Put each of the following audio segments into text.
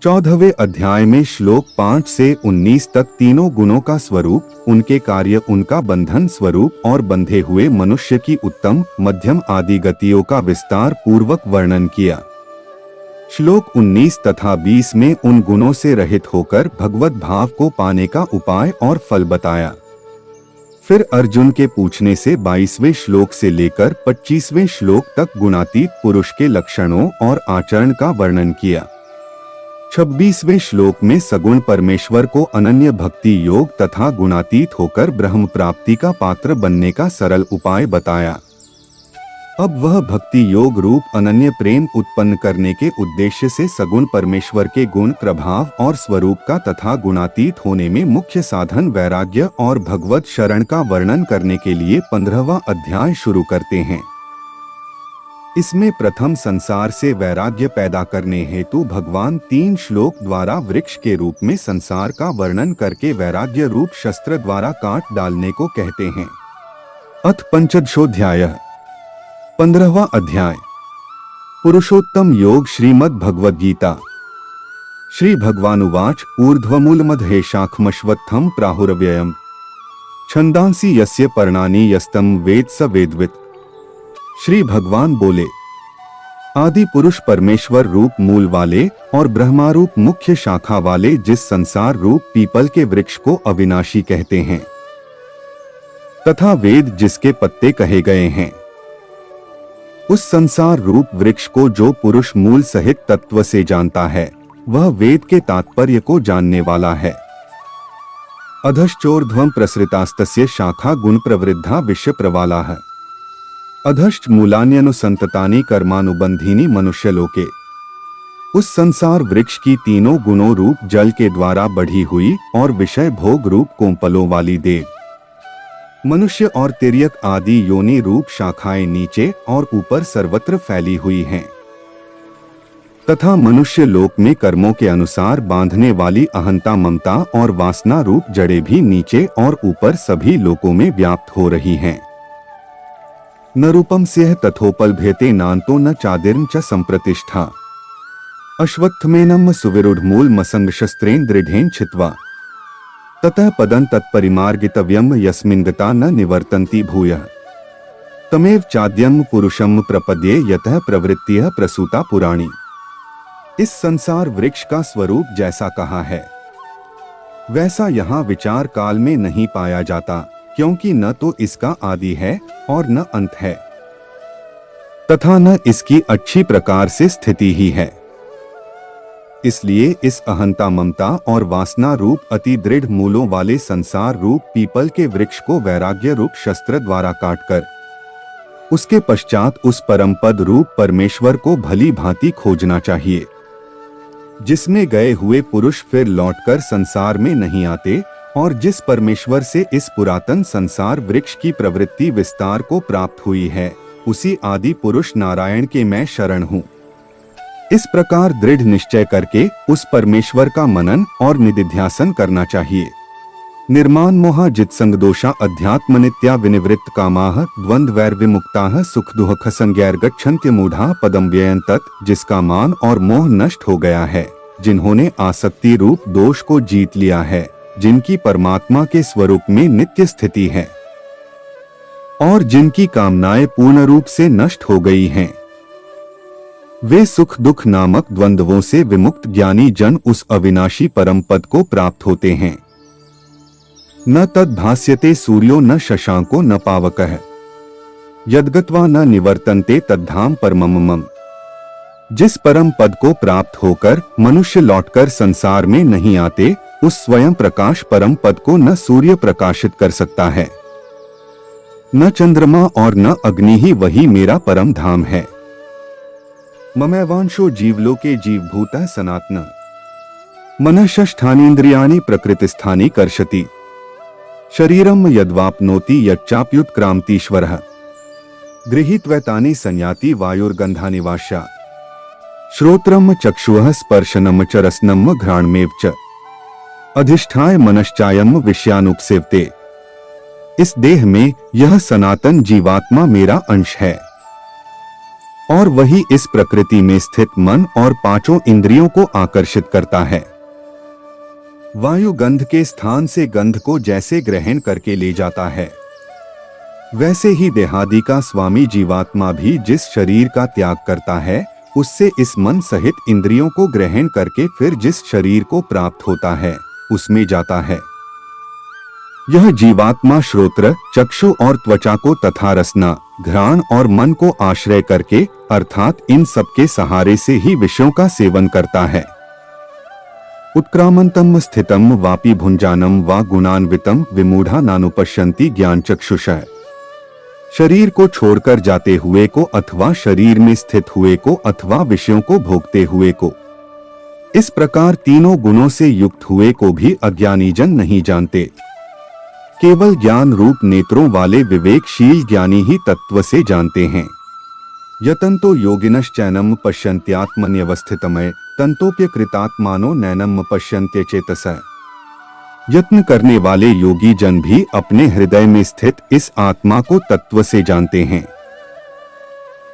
14वें अध्याय में श्लोक 5 से 19 तक तीनों गुणों का स्वरूप, उनके कार्य, उनका बंधन स्वरूप और बंधे हुए मनुष्य की उत्तम, मध्यम आदि गतियों का विस्तार पूर्वक वर्णन किया। श्लोक 19 तथा 20 में उन गुणों से रहित होकर भगवत भाव को पाने का उपाय और फल बताया। फिर अर्जुन के पूछने से 22वें श्लोक से लेकर 25वें श्लोक तक गुणातीत पुरुष के लक्षणों और आचरण का वर्णन किया। 26वें श्लोक में सगुण परमेश्वर को अनन्य भक्ति योग तथा गुणातीत होकर ब्रह्म प्राप्ति का पात्र बनने का सरल उपाय बताया। अब वह भक्ति योग रूप अनन्य प्रेम उत्पन्न करने के उद्देश्य से सगुण परमेश्वर के गुण, प्रभाव और स्वरूप का तथा गुणातीत होने में मुख्य साधन वैराग्य और भगवत शरण का वर्णन करने के लिए 15वां अध्याय शुरू करते हैं। इसमें प्रथम संसार से वैराग्य पैदा करने हेतु भगवान 3 श्लोक द्वारा वृक्ष के रूप में संसार का वर्णन करके वैराग्य रूप शस्त्र द्वारा काट डालने को कहते हैं। अथ पंचदशोऽध्यायः 15वां अध्याय पुरुषोत्तम योग श्रीमद् भगवद गीता। श्री भगवानुवाच ऊर्ध्वमूलमधे शाखमश्वत्थं प्राहुरव्ययम् छन्दांसि यस्य पर्णानि यस्तम वेद स वेदवित्। श्री भगवान बोले, आदि पुरुष परमेश्वर रूप मूल वाले और ब्रह्मारूप मुख्य शाखा वाले जिस संसार रूप पीपल के वृक्ष को अविनाशी कहते हैं तथा वेद जिसके पत्ते कहे गए हैं, उस संसार रूप वृक्ष को जो पुरुष मूल सहित तत्व से जानता है वह वेद के तात्पर्य को जानने वाला है। अधश्चोर्ध्वं प्रसृतास्तस्य शाखा गुण प्रवृद्धा विश्व प्रवाला है। अधश्च मूलान्यनुसंततानि कर्मानुबंधीनि मनुष्यलोके। उस संसार वृक्ष की तीनों गुणों रूप जल के द्वारा बढ़ी हुई और विषय भोग रूप कोंपलों वाली देव, मनुष्य और तिर्यक आदि योनि रूप शाखाएं नीचे और ऊपर सर्वत्र फैली हुई हैं तथा मनुष्य लोक में कर्मों के अनुसार बांधने वाली अहंता, ममता और वासना रूप जड़ें भी नीचे और ऊपर सभी लोकों में व्याप्त हो रही हैं। न रूपम स्यः तथोपलभ्यते नान्तो न चादिर्न च संप्रतिष्ठा। अश्वत्थमेनं सुविरूढ़मूल मसंग शस्त्रेण दृढ़ेन छित्त्वा। ततः पदं तत्परिमार्गितव्यं यस्मिन् गता न निवर्तन्ति भूयः। तमेव चाद्यं पुरुषं प्रपद्ये यतः प्रवृत्तिः प्रसूता पुराणी। इस संसार वृक्ष का स्वरूप जैसा कहा है वैसा यहाँ विचार काल में नहीं पाया जाता, क्योंकि न तो इसका आदि है और न अंत है तथा न इसकी अच्छी प्रकार से स्थिति ही है। इसलिए इस अहंता, ममता और वासना रूप अति दृढ़ मूलों वाले संसार रूप पीपल के वृक्ष को वैराग्य रूप शस्त्र द्वारा काटकर उसके पश्चात उस परम पद रूप परमेश्वर को भली भांति खोजना चाहिए, जिसमें गए हुए पुरुष फिर लौटकर संसार में नहीं आते और जिस परमेश्वर से इस पुरातन संसार वृक्ष की प्रवृत्ति विस्तार को प्राप्त हुई है, उसी आदि पुरुष नारायण के मैं शरण हूँ। इस प्रकार दृढ़ निश्चय करके उस परमेश्वर का मनन और निधिध्यासन करना चाहिए। निर्माण मोह जित्संग दोषा अध्यात्म नित्या विनिवृत्त कामाः द्वंद्वैर विमुक्ताः सुख दुःख संज्ञैर्गच्छन्त्य मूढ़ा पदम व्ययं तत्। जिसका मान और मोह नष्ट हो गया है, जिन्होंने आसक्ति रूप दोष को जीत लिया है, जिनकी परमात्मा के स्वरूप में नित्य स्थिति है और जिनकी कामनाएं पूर्ण रूप से नष्ट हो गई हैं, वे सुख दुख नामक द्वंद्वों से विमुक्त ज्ञानी जन उस अविनाशी परम पद को प्राप्त होते हैं। न तद्भास्यते सूर्यो न शशांको न पावकः यद्गत्वा न निवर्तन्ते तद्धाम परममम। जिस परम पद को प्राप्त होकर मनुष्य लौटकर संसार में नहीं आते, उस स्वयं प्रकाश परम पद को न सूर्य प्रकाशित कर सकता है, न चंद्रमा और न अग्नि ही वही मेरा परम धाम है। ममैवांशो जीवलोके जीवभूतः सनातन मनः षष्ठानीन्द्रियाणि प्रकृतिस्थानि कर्षति शरीरम यद्वाप्नोति यच्चाप्युत्क्रामतीश्वरः गृहीत्वैतानि संयाति वायुर्गन्धानि वाशा श्रोत्रम चक्षुः स्पर्शनम च रसनम घ्राणमेव च अधिष्ठाय मनश्चायम विषयानुपसेवते। इस देह में यह सनातन जीवात्मा मेरा अंश है। और वही इस प्रकृति में स्थित मन और पांचों इंद्रियों को आकर्षित करता है। वायु गंध के स्थान से गंध को जैसे ग्रहण करके ले जाता है, वैसे ही देहादि का स्वामी जीवात्मा भी जिस शरीर का त्याग करता है, उससे इस मन सहित इंद्रियों को ग्रहण करके फिर जिस शरीर को प्राप्त होता है उसमें जाता है। यह जीवात्मा श्रोत्र, चक्षु और त्वचा को तथा रसना, घ्राण और मन को आश्रय करके अर्थात इन सब के सहारे से ही विषयों का सेवन करता है। उत्क्रामंतम स्थितम वापि भुंजानम वा गुणान्वितम विमूढ़ा नानुपश्यन्ति ज्ञान चक्षुषः। शरीर को छोड़कर जाते हुए को अथवा शरीर में स्थित हुए को अथवा विषयों को भोगते हुए को, इस प्रकार तीनों गुणों से युक्त हुए को भी अज्ञानी जन नहीं जानते। केवल ज्ञान रूप नेत्रों वाले विवेकशील ज्ञानी ही तत्व से जानते हैं। यतन्तो योगिनश्चैनम पश्यन्त्यात्मन्यवस्थितमय तन्तोप्यकृतात्मानो नैनम पश्यन्त्य चेतसः। यत्न करने वाले योगी जन भी अपने हृदय में स्थित इस आत्मा को तत्व से जानते हैं,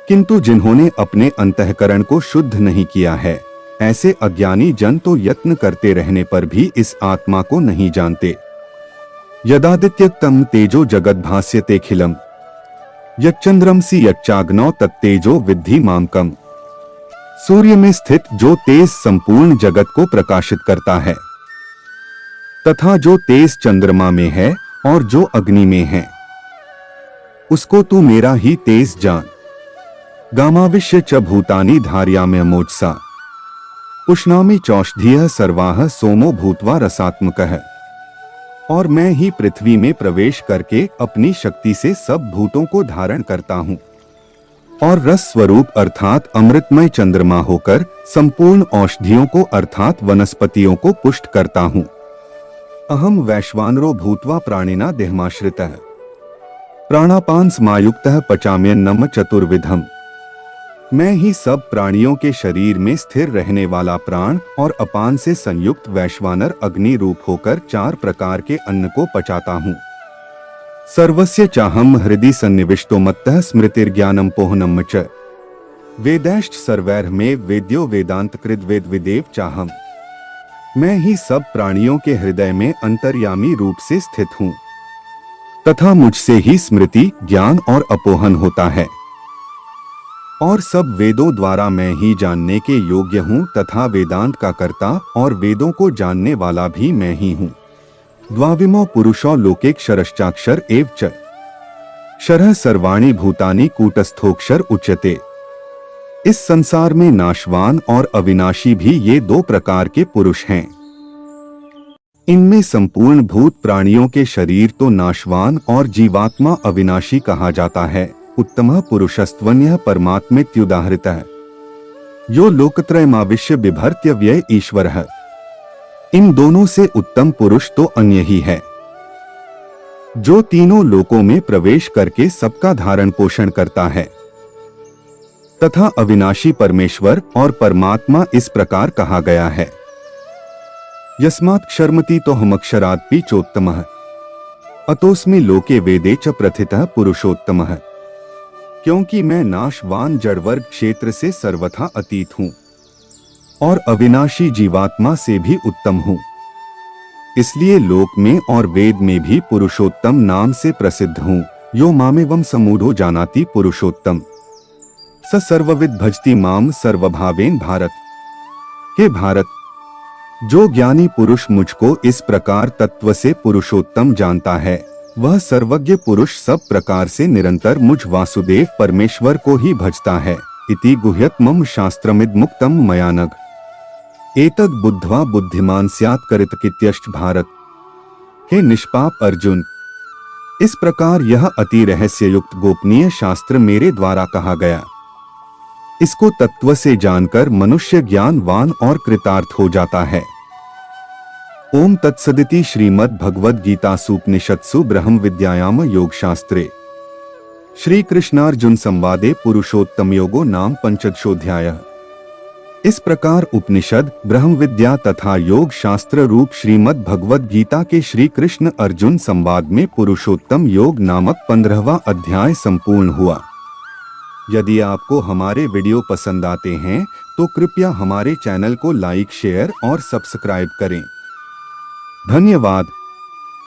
किंतु जिन्होंने अपने अंतःकरण को शुद्ध नहीं किया है, ऐसे अज्ञानी जन तो यत्न करते रहने पर भी इस आत्मा को नहीं जानते। यदादित्यक्तम तेजो जगद्भास्यतेऽखिलम् यच्चंद्रमसि यच्चाग्नौ तत्तेजो विद्धि मामकम्। सूर्य में स्थित जो तेज संपूर्ण जगत को प्रकाशित करता है, तथा जो तेज चंद्रमा में है और जो अग्नि में है, उसको तू मेरा ही तेज जान। गामाविश्य च भूतानि धारयाम्यमोजसा उष्णामि चौषधीयः सर्वाः सोमो भूत्वा रसात्मकः। और मैं ही पृथ्वी में प्रवेश करके अपनी शक्ति से सब भूतों को धारण करता हूँ और रस स्वरूप अर्थात अमृतमय चंद्रमा होकर संपूर्ण औषधियों को अर्थात वनस्पतियों को पुष्ट करता हूँ। अहम वैश्वानरो भूत्वा प्राणिना देहमाश्रितः प्राणापान समायुक्तः पचाम्यन्नम चतुर्विधम्। मैं ही सब प्राणियों के शरीर में स्थिर रहने वाला प्राण और अपान से संयुक्त वैश्वानर अग्नि रूप होकर 4 प्रकार के अन्न को पचाता हूँ। सर्वस्य चाहम हृदि सन्निविष्टो मत्तः स्मृतिर्ज्ञानम पोहनम च वेदैश्च सर्वैर्मे वेद्यो वेदांत कृद वेद विदेव चाहम। मैं ही सब प्राणियों के हृदय में अंतर्यामी रूप से स्थित हूँ तथा मुझसे ही स्मृति, ज्ञान और अपोहन होता है और सब वेदों द्वारा मैं ही जानने के योग्य हूँ तथा वेदांत का कर्ता और वेदों को जानने वाला भी मैं ही हूँ। द्वाविमो पुरुषो लोकेक्षरश्चाक्षर एव च शरः सर्वाणि भूतानि कूटस्थोक्षर उच्यते। इस संसार में नाशवान और अविनाशी भी ये 2 प्रकार के पुरुष हैं। इनमें संपूर्ण भूत प्राणियों के शरीर तो नाशवान और जीवात्मा अविनाशी कहा जाता है। उत्तमः पुरुषस्त्वन्यः परमात्मेत्युदाहृतः यो लोकत्रयमाविश्य बिभर्त्य व्यय ईश्वरः। इन दोनों से उत्तम पुरुष तो अन्य ही है, जो तीनों लोकों में प्रवेश करके सबका धारण पोषण करता है। तथा अविनाशी परमेश्वर और परमात्मा इस प्रकार कहा गया है। यस्मात् क्षरमति तो हमक्षरादपि चोत्तमः अतोस्मि लोके वेदे च प्रथितः पुरुषोत्तमः। क्योंकि मैं नाशवान जड़वर्ग क्षेत्र से सर्वथा अतीत हूँ और अविनाशी जीवात्मा से भी उत्तम हूँ, इसलिए लोक में और वेद में भी पुरुषोत्तम नाम से प्रसिद्ध हूँ। यो मामेवं समूढ़ो जानाति पुरुषोत्तम स सर्वविद भजति माम सर्वभावेन भारत। हे भारत, जो ज्ञानी पुरुष मुझको इस प्रकार तत्व से पुरुषोत्तम जानता है, वह सर्वज्ञ पुरुष सब प्रकार से निरंतर मुझ वासुदेव परमेश्वर को ही भजता है। इति गुह्यतमं शास्त्रमिद मुक्तम मया नघ एतद् बुद्ध्वा बुद्धिमान स्यात् करितकित्यश्च भारत। हे निष्पाप अर्जुन, इस प्रकार यह अति रहस्ययुक्त गोपनीय शास्त्र मेरे द्वारा कहा गया। इसको तत्व से जानकर मनुष्य ज्ञानवान और कृतार्थ हो जाता है। ओम तत्सदिति श्रीमद् भगवद गीतासूपनिषत्सु ब्रह्म विद्यायाम योग शास्त्रे श्री कृष्णार्जुन संवादे पुरुषोत्तम योगो नाम 15ोऽध्यायः। इस प्रकार उपनिषद, ब्रह्म विद्या तथा योग शास्त्र रूप श्रीमद् भगवद गीता के श्री कृष्ण अर्जुन संवाद में पुरुषोत्तम योग नामक 15वां अध्याय संपूर्ण हुआ। यदि आपको हमारे वीडियो पसंद आते हैं तो कृपया हमारे चैनल को लाइक, शेयर और सब्सक्राइब करें। धन्यवाद।